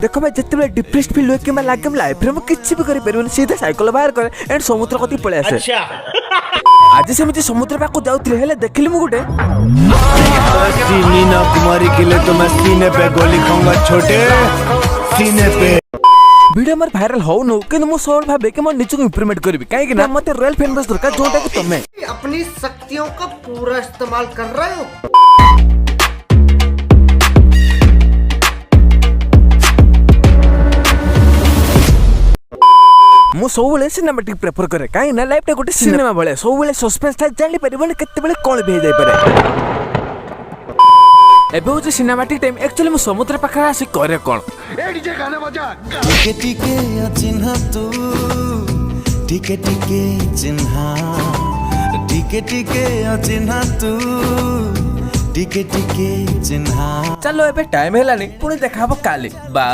देखो भाई जिते डिप्रेस्ड फील हुए कि लागे लाइफ में किसी भी कर सीधा साइकिल बाहर करे एंड समुद्र कति पळे आसे। आज सेमती समुद्र पाक जाउथले हेले देखली मु गुटे मीना कुमारी के लिए तो मैं सीने पे गोली खाऊंगा छोटे, सीने पे। वीडियो मोर वायरल हो नो कि मु सोल भाबे कि मो निचु इंप्रूवमेंट करबी काहे कि ना मते रॉयल फैन बेस दरकार जोटा कि तमे अपनी शक्तियों का पूरा इस्तेमाल कर रहे हो। मु सबले सिनेमैटिक प्रेफर करे काहे ना लाइफ टा गोटे सिनेमा भले सबले सस्पेंस था जानि परिबन केते बेले कोन भी जाय पारे। एबे हो सिनेमैटिक टाइम एक्चुअली मु समुद्र पाखा आसी करे कोन ए डीजे गाना बजा। टिके टिके चिन्हा तू, टिके टिके चिन्हा, टिके टिके चिन्हा तू, टिके टिके चिन्हा। चलो एबे टाइम हेलानी पुणी देखाबो काली बा।